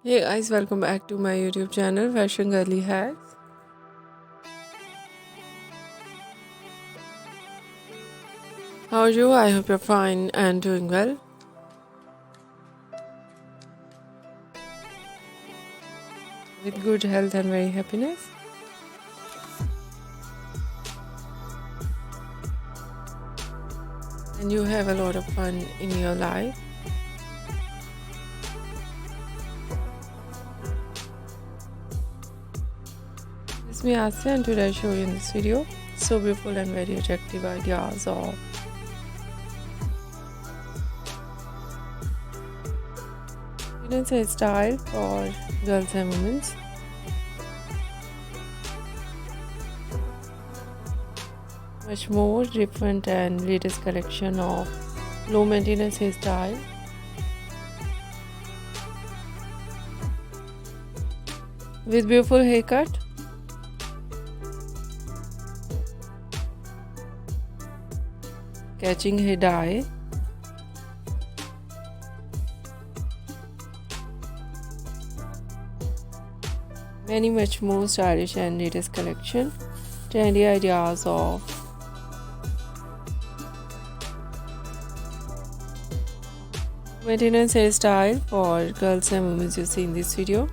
Hey guys, welcome back to my YouTube channel Fashion Girly Hacks. How are you? I hope you're fine and doing well. With good health and very happiness. And you have a lot of fun in your life. It's me Asya and today I show you in this video so beautiful and very attractive ideas of Indian hairstyle for girls and women. Much more different and latest collection of low maintenance hairstyle with beautiful haircut, catching hair dye, many much more stylish and latest collection, trendy ideas of maintenance hairstyle for girls and women you see in this video.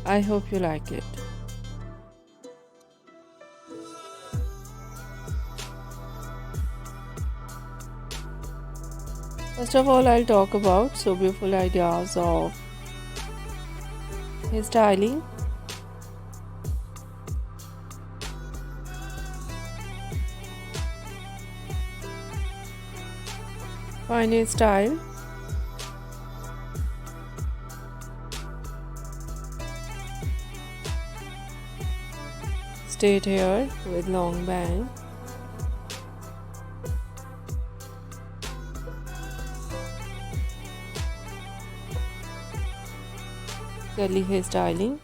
I hope you like it. First of all, I'll talk about so beautiful ideas of hairstyling. Fine hairstyle. Straight hair with long bang. Curly hairstyling.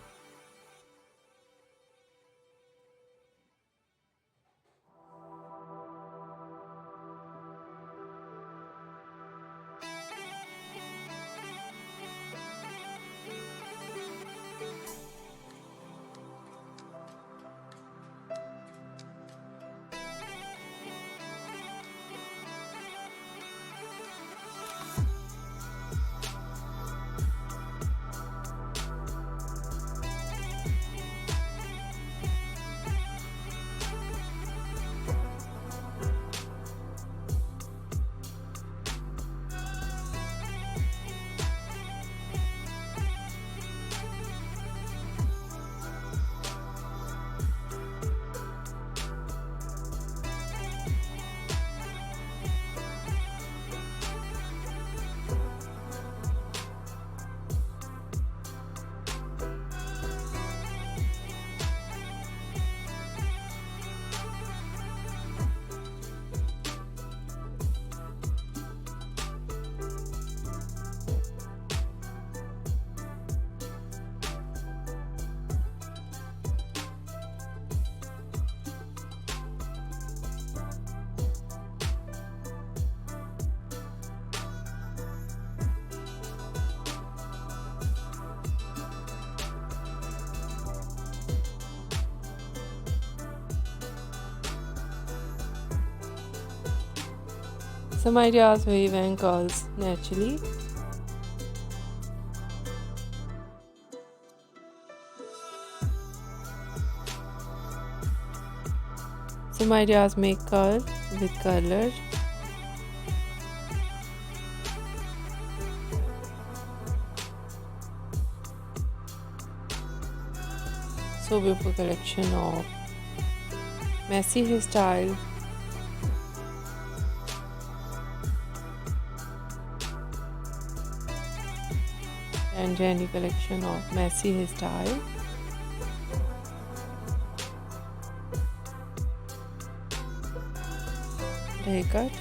Some ideas wave and curls naturally. Some ideas make curl with color. So beautiful collection of messy hairstyle. And trendy collection of messy hairstyle. Haircut.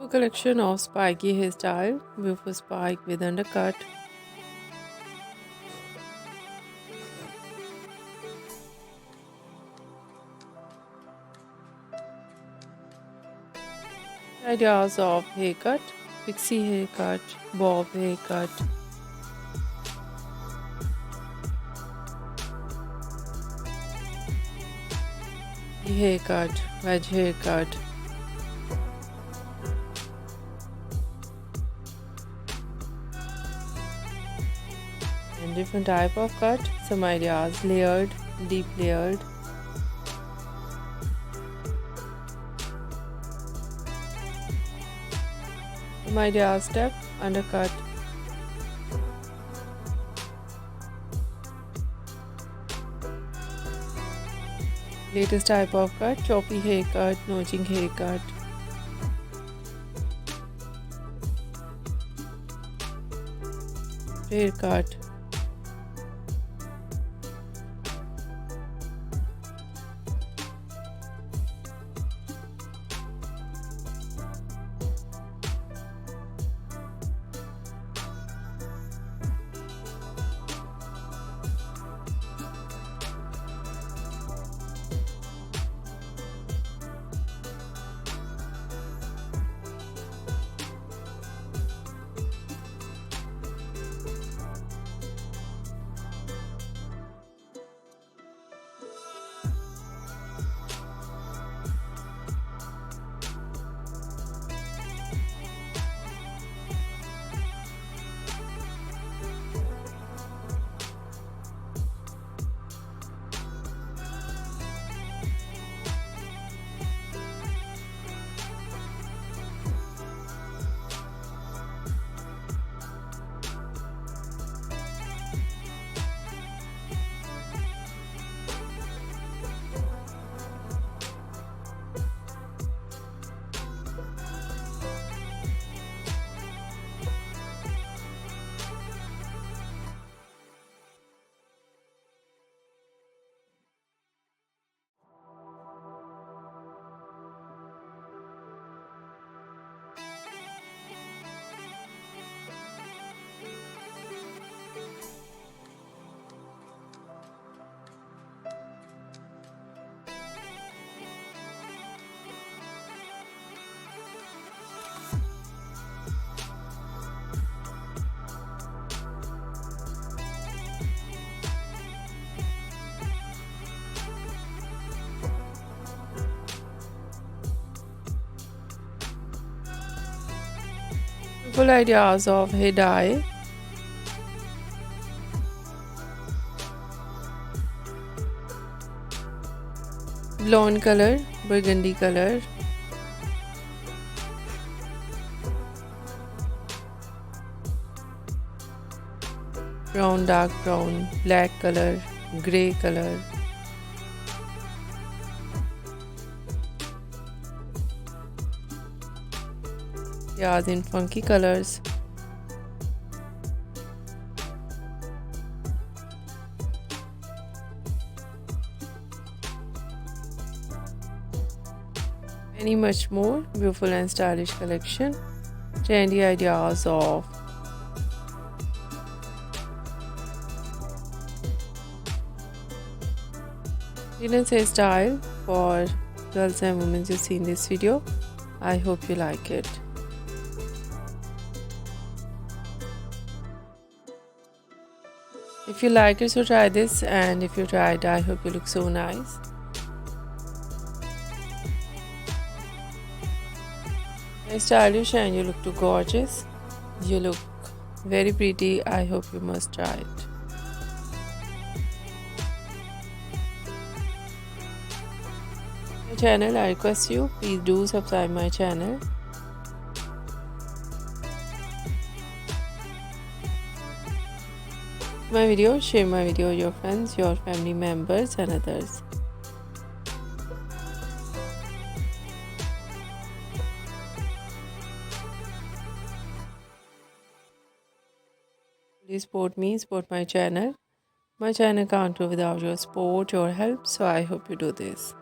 A collection of spiky hairstyle, beautiful spike with undercut. Ideas of haircut: pixie haircut, bob haircut, haircut, wedge haircut, and different type of cut. Some ideas: layered, deep layered, some ideas: step, undercut, latest type of cut: choppy haircut, notching haircut, haircut, full ideas of hair dye, blonde color, burgundy color, brown, dark brown, black color, grey color, ideas in funky colors, many much more beautiful and stylish collection, trendy ideas of Venus hairstyle for girls and women you see in this video. I hope you like it. If you like it, so try this, and if you tried, I hope you look so nice. Very stylish and you look too gorgeous. You look very pretty. I hope you must try it. My channel, I request you, please do subscribe my channel. My video, share my video with your friends, your family members and others. Please support me, support my channel. My channel can't grow without your support, your help, so I hope you do this.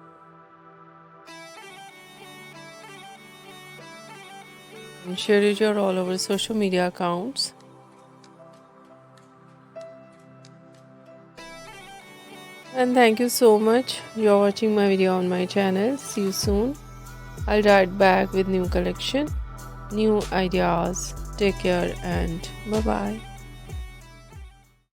And share it your all over social media accounts. And thank you so much. You're watching my video on my channel. See you soon. I'll write back with new collection, new ideas. Take care and bye bye.